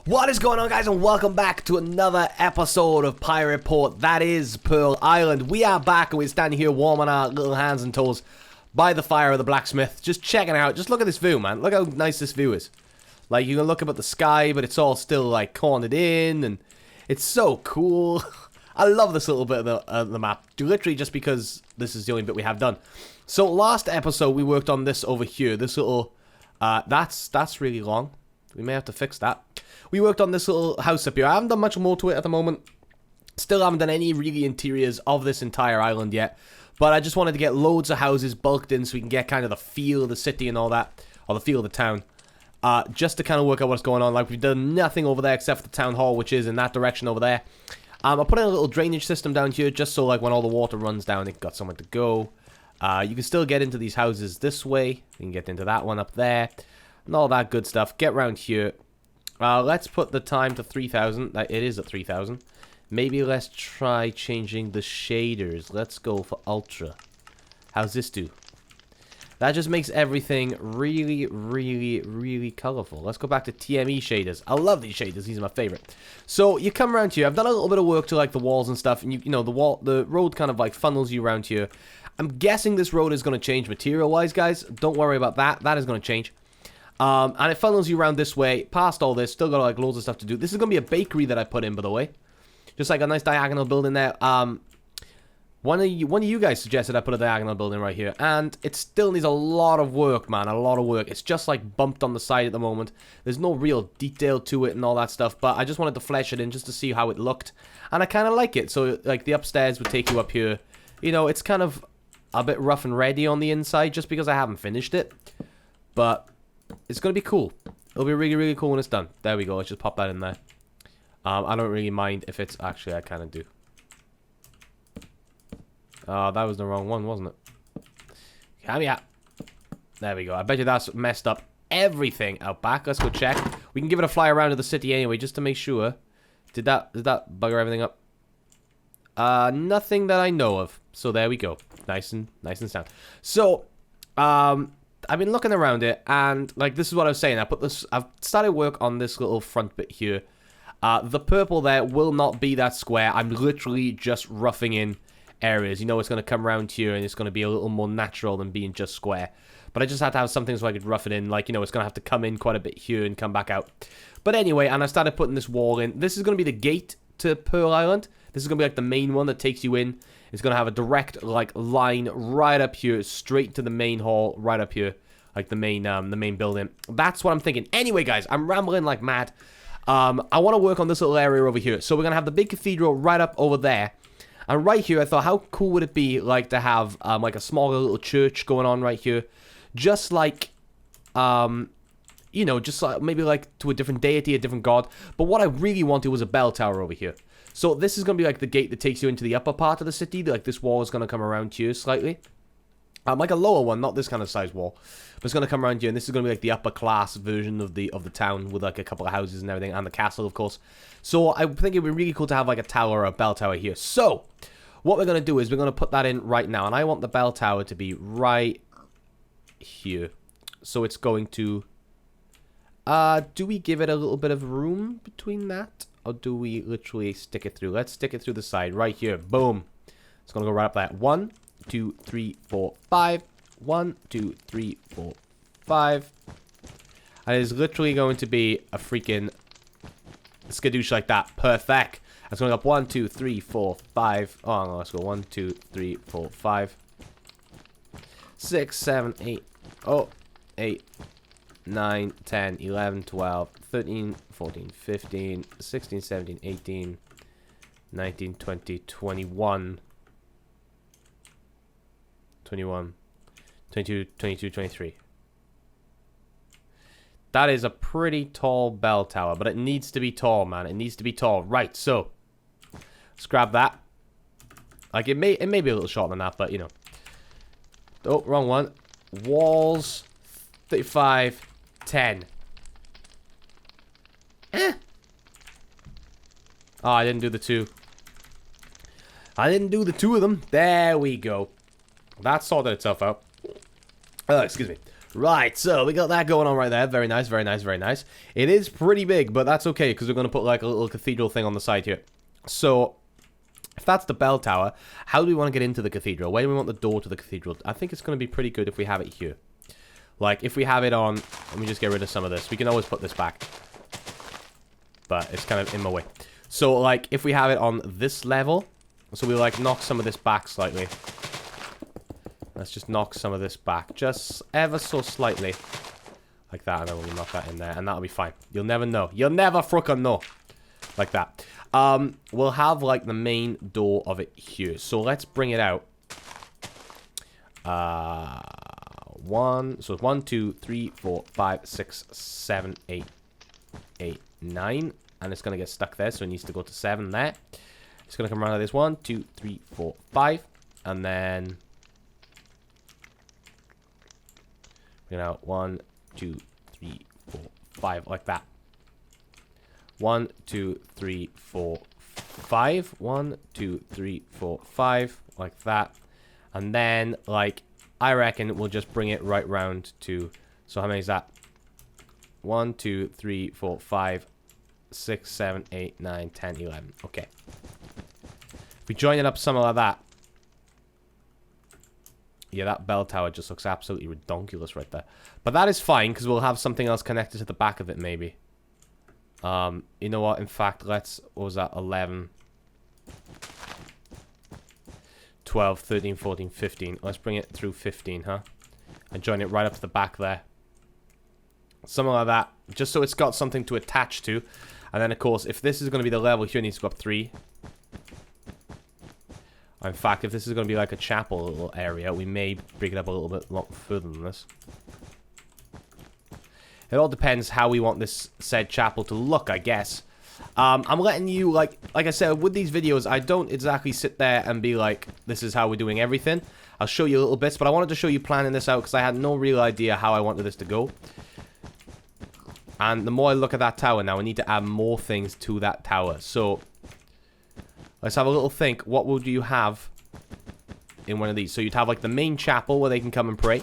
What is going on, guys, and welcome back to another episode of Pirate Port. That is Pearl Island. We are back and we're standing here warming our little hands and toes by the fire of the blacksmith, just checking out. Just look at this view, man. Look how nice this view is. Like, you can look up at the sky, but it's all still like cornered in, and it's so cool. I love this little bit of the map, literally just because this is the only bit we have done. So last episode we worked on this over here, this little that's really long. We may have to fix that. We worked on this little house up here. I haven't done much more to it at the moment. Still haven't done any really interiors of this entire island yet. But I just wanted to get loads of houses bulked in so we can get kind of the feel of the city and all that. Or the feel of the town. Just to kind of work out what's going on. Like, we've done nothing over there except for the town hall, which is in that direction over there. I put in a little drainage system down here just so, like, when all the water runs down, it got somewhere to go. You can still get into these houses this way. You can get into that one up there. And all that good stuff. Get around here. Let's put the time to 3000. It is at 3000. Maybe let's try changing the shaders. Let's go for ultra. How's this do? That just makes everything really, really, really colorful. Let's go back to TME shaders. I love these shaders. These are my favorite. So you come around here. I've done a little bit of work to like the walls and stuff, and you know the road kind of like funnels you around here. I'm guessing this road is going to change material-wise, guys. Don't worry about that. That is going to change. And it funnels you around this way, past all this. Still got like loads of stuff to do. This is going to be a bakery that I put in, by the way. Just like a nice diagonal building there. One of you guys suggested I put a diagonal building right here. And it still needs a lot of work, man. A lot of work. It's just like bumped on the side at the moment. There's no real detail to it and all that stuff. But I just wanted to flesh it in just to see how it looked. And I kind of like it. So like the upstairs would take you up here. You know, it's kind of a bit rough and ready on the inside just because I haven't finished it. But it's going to be cool. It'll be really, really cool when it's done. There we go. Let's just pop that in there. I don't really mind if it's... Actually, I kind of do. That was the wrong one, wasn't it? Come here. There we go. I bet you that's messed up everything out back. Let's go check. We can give it a fly around to the city anyway, just to make sure. Did that bugger everything up? Nothing that I know of. So there we go. Nice and sound. So, I've been looking around it, and like this is what I was saying. I've started work on this little front bit here. The purple there will not be that square. I'm literally just roughing in areas. You know, it's going to come around here, and it's going to be a little more natural than being just square. But I just had to have something so I could rough it in. Like, you know, it's going to have to come in quite a bit here and come back out. But anyway, and I started putting this wall in. This is going to be the gate to Pearl Island. This is going to be like the main one that takes you in. It's going to have a direct, like, line right up here, straight to the main hall, right up here. Like, the main building. That's what I'm thinking. Anyway, guys, I'm rambling like mad. I want to work on this little area over here. So we're going to have the big cathedral right up over there. And right here, I thought, how cool would it be, like, to have, like, a small little church going on right here. Just like, you know, just like, maybe, like, to a different deity, a different god. But what I really wanted was a bell tower over here. So this is going to be, like, the gate that takes you into the upper part of the city. Like, this wall is going to come around here slightly. Like a lower one, not this kind of size wall. But it's going to come around here, and this is going to be, like, the upper class version of the town with, like, a couple of houses and everything, and the castle, of course. So I think it would be really cool to have, like, a tower or a bell tower here. So what we're going to do is we're going to put that in right now, and I want the bell tower to be right here. So it's going to... do we give it a little bit of room between that? Or do we literally stick it through? Let's stick it through the side right here. Boom. It's going to go right up there. 1, 2, 3, 4, 5. 1, 2, 3, 4, 5. And it's literally going to be a freaking skadoosh like that. Perfect. It's going up 1, 2, 3, 4, 5. Oh, no, let's go 1, 2, 3, 4, 5. 6, 7, 8. Oh, 8. 9, 10, 11, 12, 13, 14, 15, 16, 17, 18, 19, 20, 21, 22, 23. That is a pretty tall bell tower, but it needs to be tall, man. It needs to be tall. Right, so let's grab that. Like, it may be a little shorter than that, but, you know. Oh, wrong one. Walls, 35, 10. Oh, I didn't do the 2. I didn't do the 2 of them. There we go. That sorted itself out. Excuse me. Right, so we got that going on right there. Very nice, very nice, very nice. It is pretty big, but that's okay, because we're going to put like a little cathedral thing on the side here. So, if that's the bell tower, how do we want to get into the cathedral? Where do we want the door to the cathedral? I think it's going to be pretty good if we have it here. Like, if we have it on... Let me just get rid of some of this. We can always put this back. But it's kind of in my way. So, like, if we have it on this level... So we, like, knock some of this back slightly. Let's just knock some of this back. Just ever so slightly. Like that, and then we'll knock that in there. And that'll be fine. You'll never know. You'll never frickin' know. Like that. We'll have, like, the main door of it here. So let's bring it out. So 1, 2, 3, 4, 5, 6, 7, 8, 9. And it's going to get stuck there, so it needs to go to 7 there. It's going to come around like this. 1, 2, 3, 4, 5. And then... bring it out. 1, 2, 3, 4, 5. Like that. 1, 2, 3, 4, 5. 1, 2, 3, 4, 5. Like that. And then, like, I reckon we'll just bring it right round to... So how many is that? 1, 2, 3, 4, 5, 6, 7, 8, 9, 10, 11. Okay. If we join it up somewhere like that. Yeah, that bell tower just looks absolutely redonkulous right there. But that is fine, because we'll have something else connected to the back of it, maybe. You know what? In fact, let's... What was that? 11... 12, 13, 14, 15. Let's bring it through 15, huh? And join it right up to the back there. Something like that. Just so it's got something to attach to. And then, of course, if this is going to be the level here, it needs to go up 3. In fact, if this is going to be like a chapel little area, we may break it up a little bit further than this. It all depends how we want this said chapel to look, I guess. I'm letting you, like I said, with these videos, I don't exactly sit there and be like, this is how we're doing everything. I'll show you little bits, but I wanted to show you planning this out because I had no real idea how I wanted this to go. And the more I look at that tower now, I need to add more things to that tower. So, let's have a little think. What would you have in one of these? So you'd have like the main chapel where they can come and pray,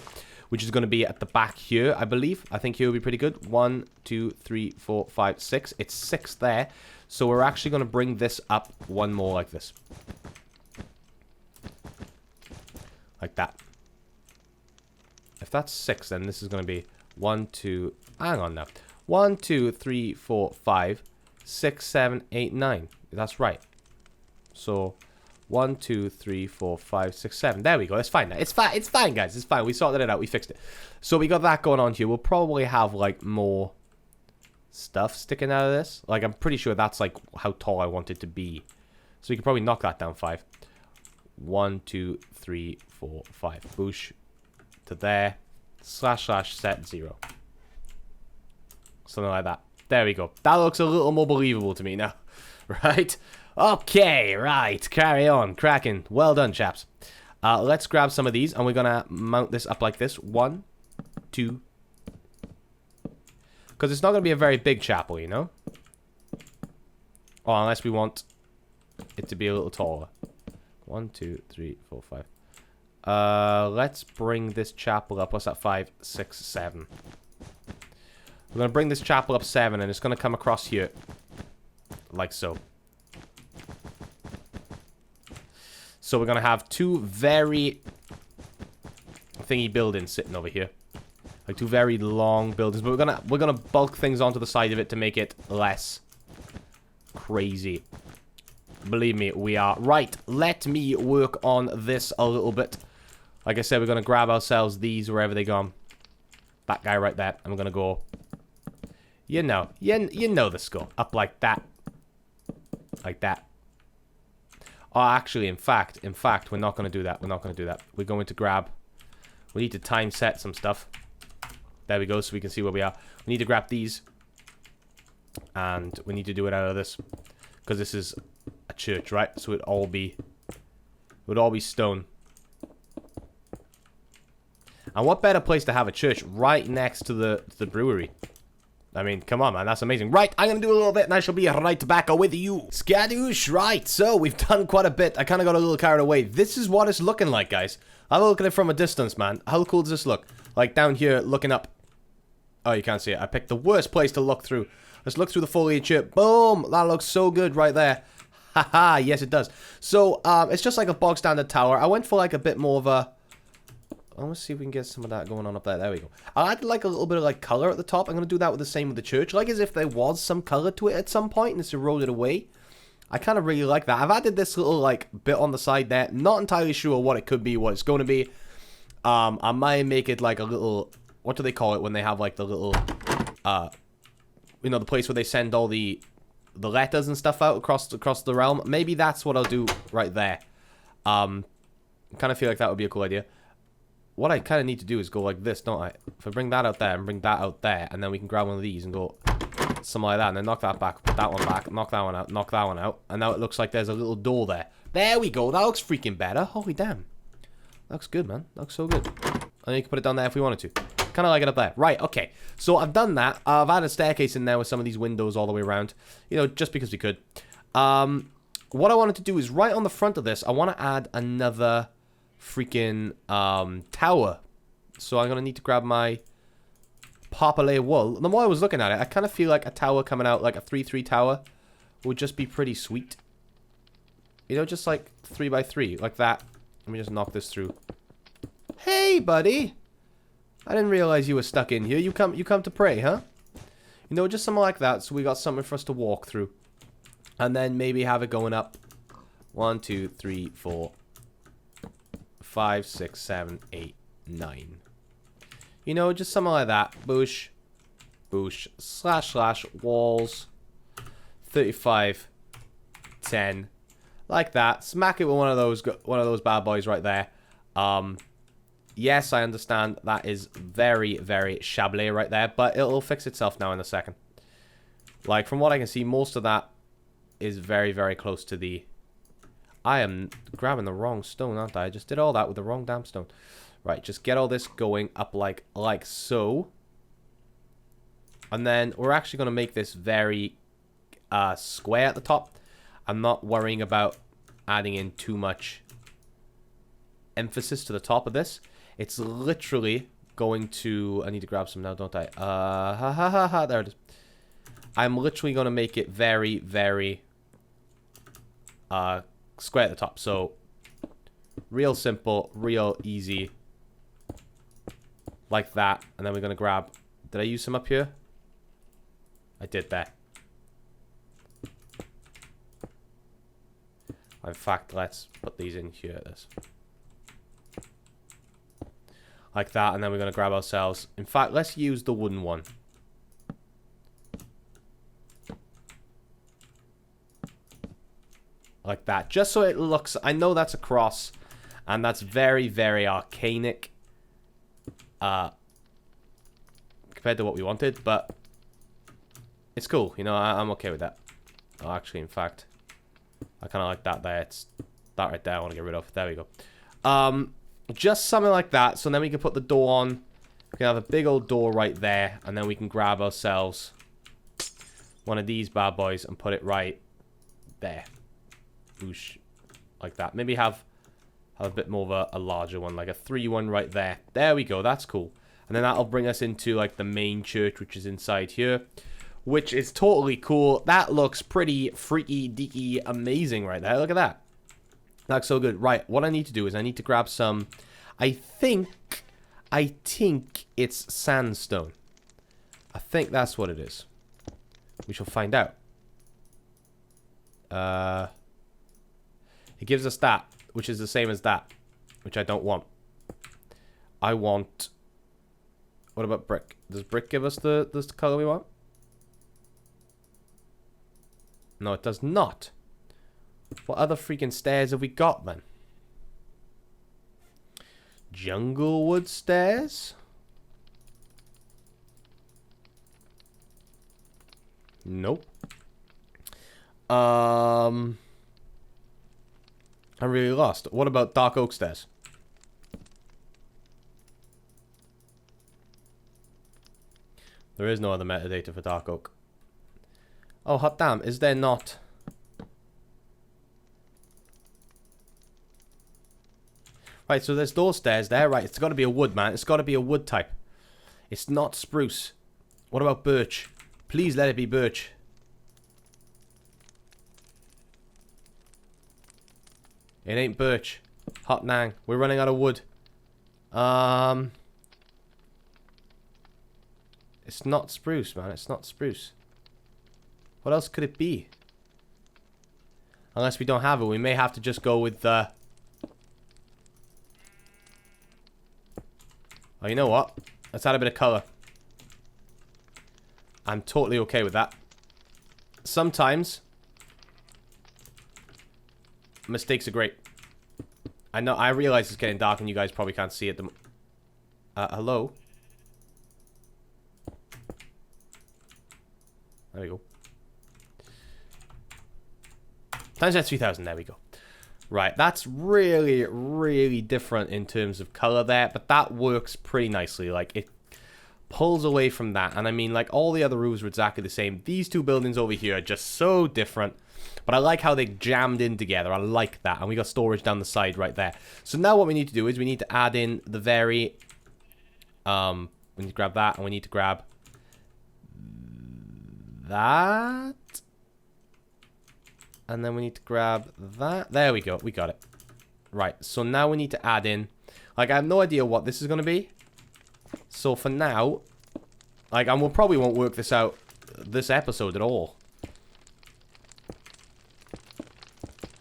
which is going to be at the back here, I believe. I think here would be pretty good. 1, 2, 3, 4, 5, 6. It's 6 there. So we're actually going to bring this up one more like this. Like that. If that's 6, then this is going to be 1, 2... Hang on now. 1, 2, 3, 4, 5, 6, 7, 8, 9. That's right. So... 1, 2, 3, 4, 5, 6, 7. There we go. It's fine now. It's fine, guys. It's fine. We sorted it out. We fixed it. So we got that going on here. We'll probably have, like, more stuff sticking out of this. Like, I'm pretty sure that's, like, how tall I want it to be. So we can probably knock that down 5. 1, 2, 3, 4, 5. Boosh. To there. / set 0. Something like that. There we go. That looks a little more believable to me now. Right? Okay, right. Carry on. Cracking. Well done, chaps. Let's grab some of these, and we're going to mount this up like this. 1, 2. Because it's not going to be a very big chapel, you know? Oh, unless we want it to be a little taller. 1, 2, 3, 4, 5. Let's bring this chapel up. What's that? 5, 6, 7. We're going to bring this chapel up 7, and it's going to come across here. Like so. So we're going to have 2 very thingy buildings sitting over here. Like 2 very long buildings. But we're gonna bulk things onto the side of it to make it less crazy. Believe me, we are. Right, let me work on this a little bit. Like I said, we're going to grab ourselves these wherever they go. That guy right there. And we're going to go... You know the score. Up like that. Like that. Oh, actually, in fact, we're not going to do that. We're not going to do that. We're going to grab... We need to time set some stuff. There we go, so we can see where we are. We need to grab these. And we need to do it out of this. Because this is a church, right? So it would all be stone. And what better place to have a church right next to the brewery? I mean, come on, man. That's amazing. Right, I'm going to do a little bit, and I shall be right back with you. Skadoosh, right. So, we've done quite a bit. I kind of got a little carried away. This is what it's looking like, guys. Have a look at it from a distance, man. How cool does this look? Like down here, looking up. Oh, you can't see it. I picked the worst place to look through. Let's look through the foliage here. Boom! That looks so good right there. Haha, yes it does. So, it's just like a bog standard tower. I went for like a bit more of a... I want to see if we can get some of that going on up there. There we go. I added like a little bit of like color at the top. I'm going to do that with the same with the church. Like as if there was some color to it at some point and it's eroded away. I kind of really like that. I've added this little like bit on the side there. Not entirely sure what it could be, what it's going to be. I might make it like a little... What do they call it when they have like the little... you know, the place where they send all the letters and stuff out across the realm. Maybe that's what I'll do right there. Kind of feel like that would be a cool idea. What I kind of need to do is go like this, don't I? If I bring that out there and bring that out there, and then we can grab one of these and go something like that, and then knock that back, put that one back, knock that one out, knock that one out, and now it looks like there's a little door there. There we go. That looks freaking better. Holy damn. That looks good, man. That looks so good. And you can put it down there if we wanted to. Kind of like it up there. Right, okay. So I've done that. I've added a staircase in there with some of these windows all the way around. You know, just because we could. What I wanted to do is right on the front of this, I want to add another freaking tower. So I'm going to need to grab my Popolay wool. The more I was looking at it, I kind of feel like a tower coming out, like a 3-3 tower, would just be pretty sweet. You know, just like 3x3, like that. Let me just knock this through. Hey, buddy! I didn't realize you were stuck in here. You come to pray, huh? You know, just something like that, so we got something for us to walk through. And then maybe have it going up. 1, 2, 3, 4, 5, 6, 7, 8, 9. You know, just something like that. Boosh. Boosh. Slash. Walls. 35. 10. Like that. Smack it with one of those bad boys right there. Yes, I understand that is very, very shabby right there, but it'll fix itself now in a second. Like, from what I can see, most of that is very, very close to the... I am grabbing the wrong stone, aren't I? I just did all that with the wrong damn stone. Right, just get all this going up like so. And then we're actually going to make this very square at the top. I'm not worrying about adding in too much emphasis to the top of this. It's literally going to... I need to grab some now, don't I? There it is. I'm literally going to make it very, very square at the top. So, real simple, real easy. Like that. And then we're going to grab... Did I use some up here? I did there. In fact, let's put these in here. This. Like that, and then we're going to grab ourselves... In fact, let's use the wooden one. Like that. Just so it looks... I know that's a cross, and that's very, very arcanic. Compared to what we wanted, but... It's cool, you know, I'm okay with that. Oh, actually, in fact... I kind of like that there. It's that right there I want to get rid of. There we go. Just something like that. So then we can put the door on. We can have a big old door right there. And then we can grab ourselves one of these bad boys and put it right there. Oosh. Like that. Maybe have a bit more of a larger one. Like a 3-1 right there. There we go. That's cool. And then that'll bring us into like the main church, which is inside here. Which is totally cool. That looks pretty freaky, deaky, amazing right there. Look at that. That's so good. Right, what I need to do is I need to grab some... I think it's sandstone. I think that's what it is. We shall find out. It gives us that, which is the same as that, which I don't want. I want... What about brick? Does brick give us the color we want? No, it does not. What other freaking stairs have we got, then? Junglewood stairs? Nope. I'm really lost. What about dark oak stairs? There is no other metadata for dark oak. Oh, hot damn. Is there not... Right, so there's those stairs there. Right, it's got to be a wood, man. It's got to be a wood type. It's not spruce. What about birch? Please let it be birch. It ain't birch. Hot nang. We're running out of wood. It's not spruce, man. It's not spruce. What else could it be? Unless we don't have it, we may have to just go with Oh, you know what? Let's add a bit of color. I'm totally okay with that. Sometimes mistakes are great. I know. I realize it's getting dark and you guys probably can't see it. Hello? There we go. Times that 3000. There we go. Right. That's really, really different in terms of color there. But that works pretty nicely. Like, it pulls away from that. And I mean, like, all the other roofs were exactly the same. These two buildings over here are just so different. But I like how they jammed in together. I like that. And we got storage down the side right there. So now what we need to do is we need to add in the very... we need to grab that. And we need to grab... that. And then we need to grab that. There we go. We got it. Right. So now we need to add in... like, I have no idea what this is going to be. So for now... like, and we probably won't work this out this episode at all.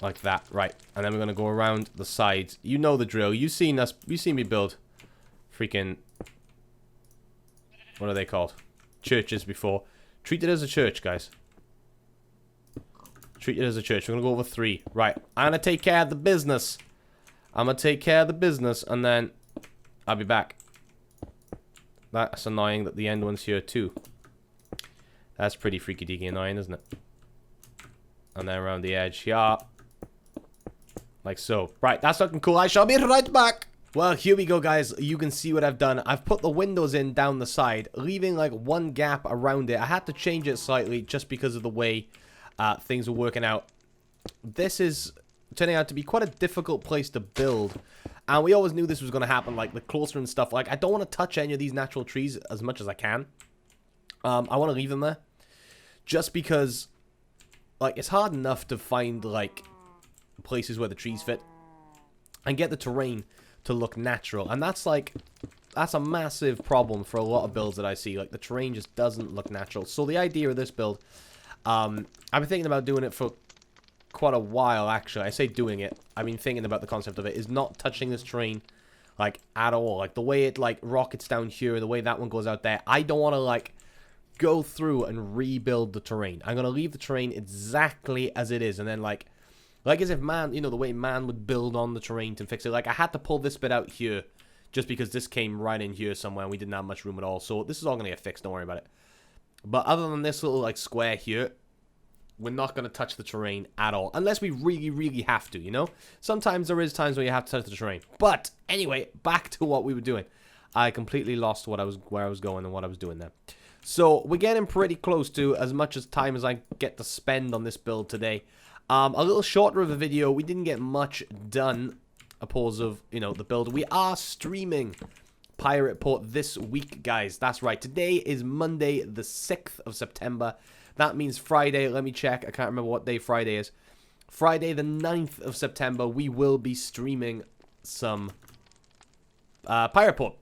Like that. Right. And then we're going to go around the sides. You know the drill. You've seen us... you've seen me build freaking... what are they called? Churches before. Treat it as a church, guys. Treat it as a church. We're going to go over 3. Right. I'm going to take care of the business. I'm going to take care of the business, and then I'll be back. That's annoying that the end one's here, too. That's pretty freaky-deaky annoying, isn't it? And then around the edge here. Like so. Right. That's looking cool. I shall be right back. Well, here we go, guys. You can see what I've done. I've put the windows in down the side, leaving like one gap around it. I had to change it slightly just because of the way things were working out. This is turning out to be quite a difficult place to build. And we always knew this was going to happen, like the closer and stuff. Like, I don't want to touch any of these natural trees as much as I can. I want to leave them there. Just because, like, it's hard enough to find, like, places where the trees fit. And get the terrain to look natural. And that's like, that's a massive problem for a lot of builds that I see. Like, the terrain just doesn't look natural. So the idea of this build, I've been thinking about doing it for quite a while, actually. I say doing it. I've been thinking about the concept of it, is not touching this terrain, like, at all. Like, the way it, like, rockets down here, the way that one goes out there. I don't want to, like, go through and rebuild the terrain. I'm going to leave the terrain exactly as it is. And then, like as if man, you know, the way man would build on the terrain to fix it. Like, I had to pull this bit out here just because this came right in here somewhere and we didn't have much room at all. So this is all going to get fixed. Don't worry about it. But other than this little, like, square here, we're not going to touch the terrain at all. Unless we really, really have to, you know? Sometimes there is times where you have to touch the terrain. But anyway, back to what we were doing. I completely lost where I was going and what I was doing there. So we're getting pretty close to as much as time as I get to spend on this build today. A little shorter of a video. We didn't get much done, opposed of, you know, the build. We are streaming Pirate Port this week, guys. That's right. Today is Monday, the 6th of September. That means Friday. Let me check. I can't remember what day Friday is. Friday, the 9th of September, we will be streaming some Pirate Port,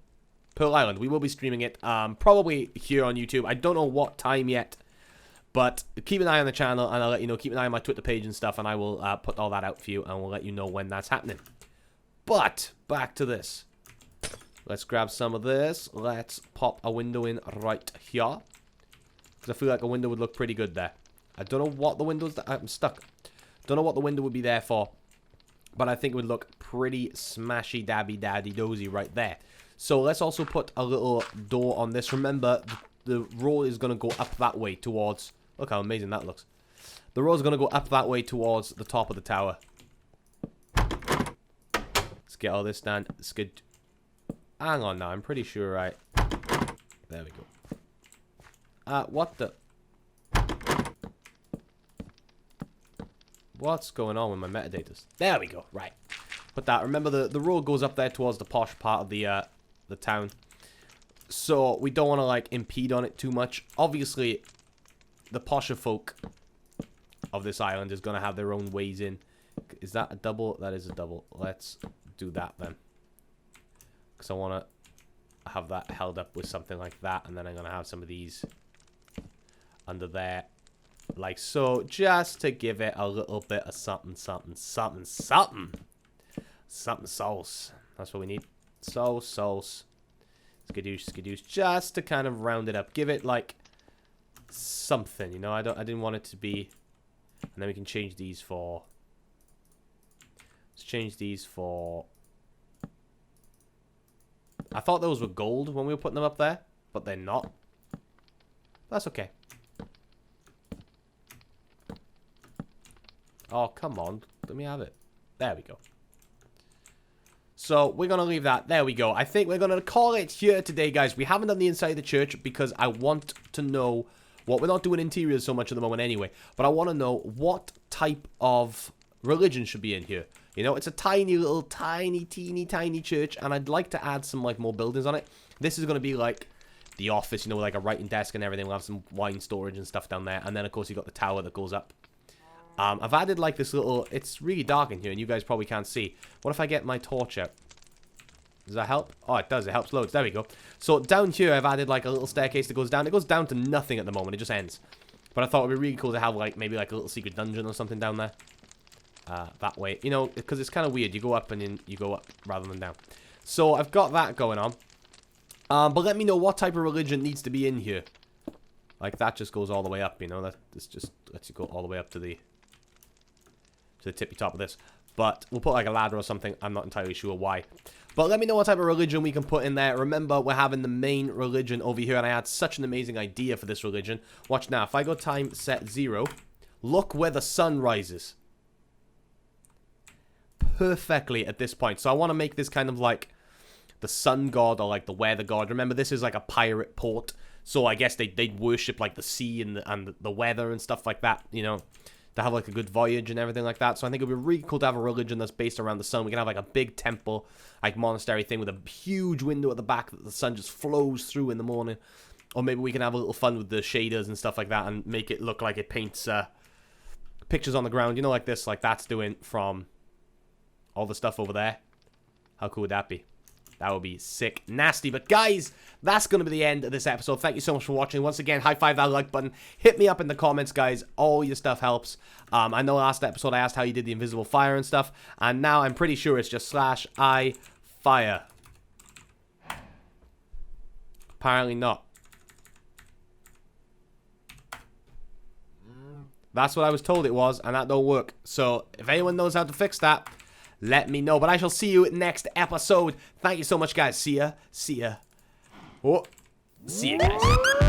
Pearl Island. We will be streaming it probably here on YouTube. I don't know what time yet. But keep an eye on the channel, and I'll let you know. Keep an eye on my Twitter page and stuff, and I will put all that out for you, and we'll let you know when that's happening. But, back to this. Let's grab some of this. Let's pop a window in right here. Because I feel like a window would look pretty good there. I don't know what the window's... I'm stuck. Don't know what the window would be there for. But I think it would look pretty smashy dabby daddy dozy right there. So, let's also put a little door on this. Remember, the road is going to go up that way towards... Look how amazing that looks. The road is going to go up that way towards the top of the tower. Let's get all this done. Skid. Hang on now. I'm pretty sure, right? There we go. What the... What's going on with my metadatas? There we go. Right. Put that. Remember, the road goes up there towards the posh part of the town. So, we don't want to, like, impede on it too much. Obviously, the posher folk of this island is going to have their own ways in. Is that a double? That is a double. Let's do that, then. Because I want to have that held up with something like that. And then I'm going to have some of these under there. Like so. Just to give it a little bit of something, something, something, something. Something sauce. That's what we need. Sauce. Skadoosh, skadoosh. Just to kind of round it up. Give it, like, something, you know? I didn't want it to be... And then we can change these for... Let's change these for... I thought those were gold when we were putting them up there. But they're not. That's okay. Oh, come on. Let me have it. There we go. So, we're going to leave that. There we go. I think we're going to call it here today, guys. We haven't done the inside of the church because I want to know what... We're not doing interiors so much at the moment anyway. But I want to know what type of religion should be in here. You know, it's a tiny little, teeny tiny church. And I'd like to add some, like, more buildings on it. This is going to be, like, the office, you know, like a writing desk and everything. We'll have some wine storage and stuff down there. And then, of course, you've got the tower that goes up. I've added, like, this little... It's really dark in here, and you guys probably can't see. What if I get my torch out? Does that help? Oh, it does. It helps loads. There we go. So, down here, I've added, like, a little staircase that goes down. It goes down to nothing at the moment. It just ends. But I thought it would be really cool to have, like, maybe, like, a little secret dungeon or something down there. That way. You know, because it's kind of weird. You go up and then you go up rather than down. So, I've got that going on. But let me know what type of religion needs to be in here. Like, that just goes all the way up, you know. This just lets you go all the way up to the tippy top of this. But we'll put like a ladder or something. I'm not entirely sure why. But let me know what type of religion we can put in there. Remember, we're having the main religion over here. And I had such an amazing idea for this religion. Watch now. If I go time set 0, look where the sun rises. Perfectly at this point. So I want to make this kind of like the sun god or like the weather god. Remember, this is like a pirate port. So I guess they'd worship like the sea and the weather and stuff like that, you know. To have like a good voyage and everything like that. So I think it would be really cool to have a religion that's based around the sun. We can have like a big temple, like monastery thing with a huge window at the back that the sun just flows through in the morning. Or maybe we can have a little fun with the shaders and stuff like that and make it look like it paints pictures on the ground. You know, like this, like that's doing from all the stuff over there. How cool would that be? That would be sick nasty. But guys, that's going to be the end of this episode. Thank you so much for watching. Once again, high five that like button. Hit me up in the comments, guys. All your stuff helps. I know last episode I asked how you did the invisible fire and stuff. And now I'm pretty sure it's just /I fire. Apparently not. That's what I was told it was, and that don't work. So if anyone knows how to fix that, let me know. But I shall see you next episode. Thank you so much, guys. See ya. See ya. Oh, see ya, guys.